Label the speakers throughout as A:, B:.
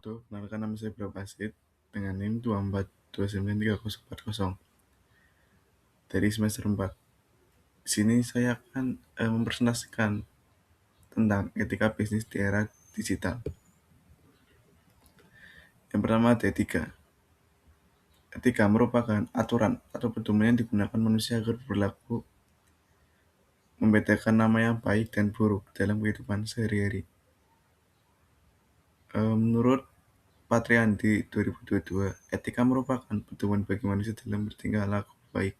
A: Perkenalkan nama saya Prabasit dengan NIM 24293040 dari semester 4. Di sini saya akan mempresentasikan tentang etika bisnis di era digital. Yang pertama ada etika. Etika merupakan aturan atau pedoman yang digunakan manusia agar berlaku membedakan nama yang baik dan buruk dalam kehidupan sehari-hari. Menurut Patriandi 2022, etika merupakan pedoman bagi manusia dalam bertingkah laku baik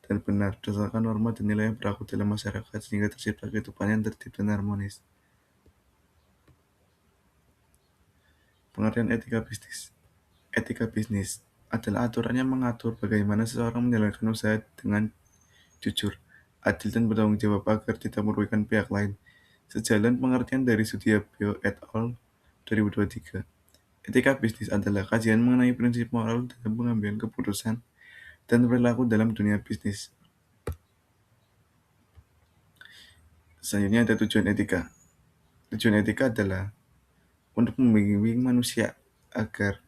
A: dan benar berdasarkan norma dan nilai yang berlaku dalam masyarakat sehingga tercipta kehidupan yang tertib dan harmonis. Pengertian etika bisnis. Etika bisnis adalah aturan yang mengatur bagaimana seseorang menjalankan usaha dengan jujur, adil, dan bertanggung jawab agar tidak merugikan pihak lain. Sejalan pengertian dari Sudiabyo et al. 2023. Etika bisnis adalah kajian mengenai prinsip moral dalam pengambilan keputusan dan perilaku dalam dunia bisnis. Selanjutnya ada tujuan etika. Tujuan etika adalah untuk membimbing manusia agar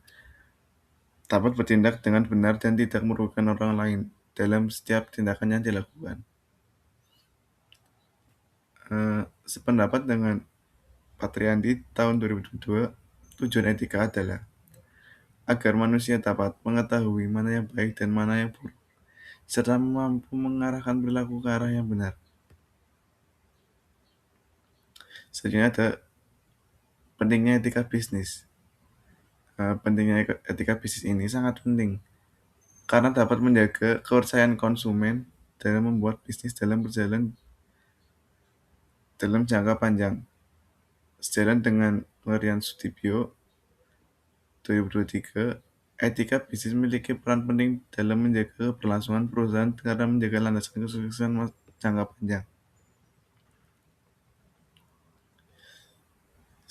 A: dapat bertindak dengan benar dan tidak merugikan orang lain dalam setiap tindakan yang dilakukan. Sependapat dengan Patriandi tahun 2022, tujuan etika adalah agar manusia dapat mengetahui mana yang baik dan mana yang buruk, serta mampu mengarahkan perilaku ke arah yang benar. Selanjutnya ada pentingnya etika bisnis. Pentingnya etika bisnis ini sangat penting karena dapat menjaga kepercayaan konsumen dalam membuat bisnis dalam berjalan dalam jangka panjang. Sejalan dengan pengertian Sudibyo 2023, etika bisnis memiliki peran penting dalam menjaga keberlangsungan perusahaan karena menjaga landasan kesuksesan jangka panjang.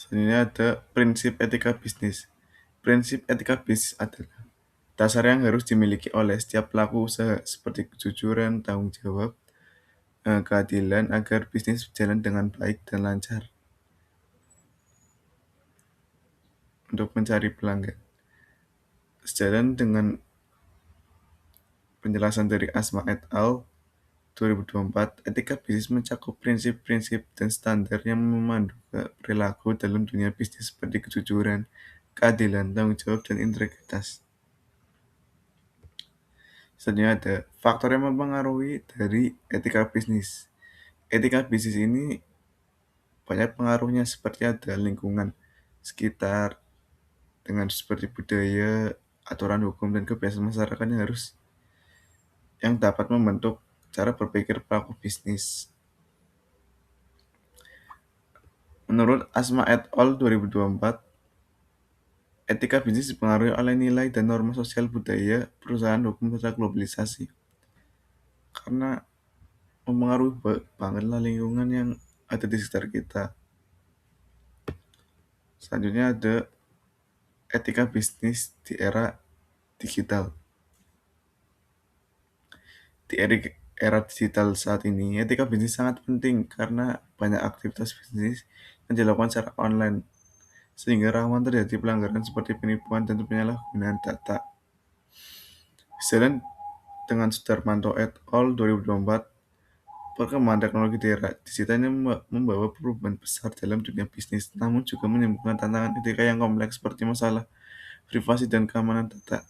A: Selanjutnya ada prinsip etika bisnis. Prinsip etika bisnis adalah dasar yang harus dimiliki oleh setiap pelaku usaha seperti kejujuran, tanggung jawab, keadilan agar bisnis berjalan dengan baik dan lancar. Untuk mencari pelanggan. Sejalan dengan penjelasan dari Asma et al. 2024, etika bisnis mencakup prinsip-prinsip dan standar yang memandu perilaku dalam dunia bisnis seperti kejujuran, keadilan, tanggung jawab, dan integritas. Selanjutnya ada faktor yang mempengaruhi dari etika bisnis. Etika bisnis ini banyak pengaruhnya seperti ada lingkungan sekitar dengan seperti budaya, aturan hukum, dan kebiasaan masyarakat yang dapat membentuk cara berpikir pelaku bisnis. Menurut Asma et al. 2024, etika bisnis dipengaruhi oleh nilai dan norma sosial budaya, perusahaan, hukum, serta globalisasi. Karena mempengaruhi bangetlah lingkungan yang ada di sekitar kita. Selanjutnya ada etika bisnis di era digital. Di era digital saat ini, etika bisnis sangat penting karena banyak aktivitas bisnis yang dilakukan secara online, sehingga rawan terjadi pelanggaran seperti penipuan dan penyalahgunaan data. Sejalan dengan Sudarmanto et al. 2024, perkembangan teknologi di era digital ini membawa perubahan besar dalam dunia bisnis, namun juga menimbulkan tantangan etika yang kompleks seperti masalah privasi dan keamanan data.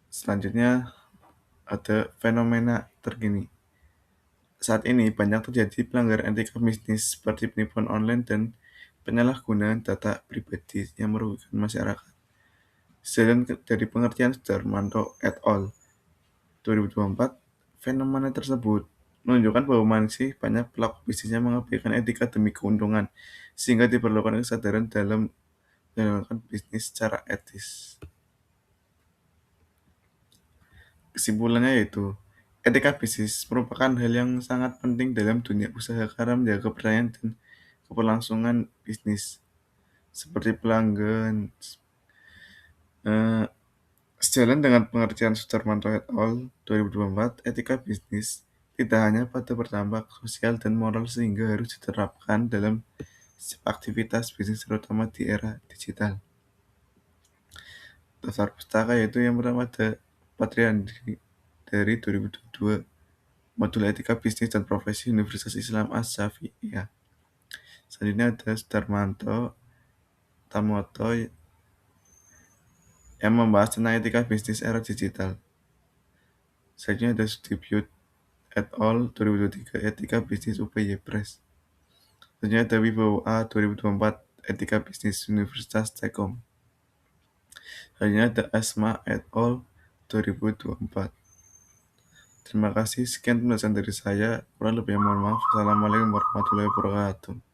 A: Selanjutnya ada fenomena terkini. Saat ini banyak terjadi pelanggaran etika bisnis seperti penipuan online dan penyalahgunaan data pribadi yang merugikan masyarakat. Sejalan dari pengertian Sudarmanto et al. 2024, fenomena tersebut menunjukkan bahwa masih banyak pelaku bisnis yang mengabaikan etika demi keuntungan, sehingga diperlukan kesadaran dalam menjalankan bisnis secara etis. Kesimpulannya yaitu, etika bisnis merupakan hal yang sangat penting dalam dunia usaha karena menjaga kepercayaan dan keberlangsungan bisnis, seperti pelanggan. Sejalan dengan pengertian Sudarmanto et al. 2024, etika bisnis tidak hanya pada berdampak sosial dan moral sehingga harus diterapkan dalam aktivitas bisnis terutama di era digital. Daftar pustaka yaitu yang pertama ada Patriandi dari 2022, Modul Etika Bisnis dan Profesi Universitas Islam Asy-Syafi'iyah. Selanjutnya ada Sudarmanto Tamoto yang membahas tentang etika bisnis era digital. Selanjutnya ada Sudibyo et al. 2023, Etika Bisnis UPY Press. Selanjutnya ada Wibowo A 2024, Etika Bisnis Universitas Telkom. Selanjutnya ada Asma et al. 2024. Terima kasih, sekian penjelasan dari saya. Kurang lebihnya mohon maaf. Assalamualaikum warahmatullahi wabarakatuh.